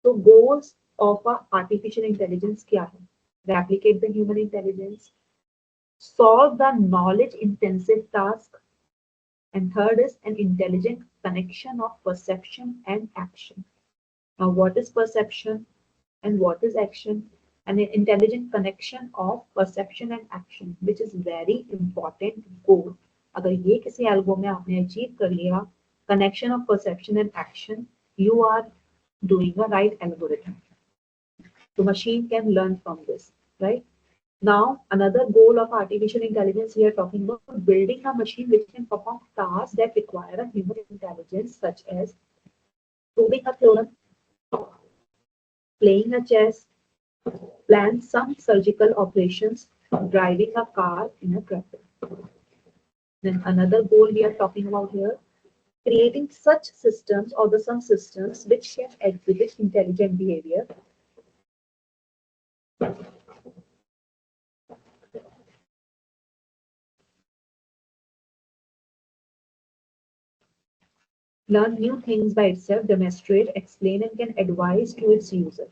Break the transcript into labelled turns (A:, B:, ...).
A: तो goals of a artificial intelligence क्या है? Replicate the human intelligence, solve the knowledge intensive task, and third is an intelligent connection of perception and action. Now, what is perception and what is action? An intelligent connection of perception and action, which is very important goal. अगर ये किसी algo में आपने achieve कर लिया, connection of perception and action, you are doing a right algorithm. The machine can learn from this, right? Now, another goal of artificial intelligence, we are talking about building a machine which can perform tasks that require a human intelligence, such as proving a theorem, playing a chess, plan some surgical operations, driving a car in a traffic. Then another goal we are talking about here, creating such systems or the some systems which can exhibit intelligent behavior. Learn new things by itself, demonstrate, explain, and can advise to its user.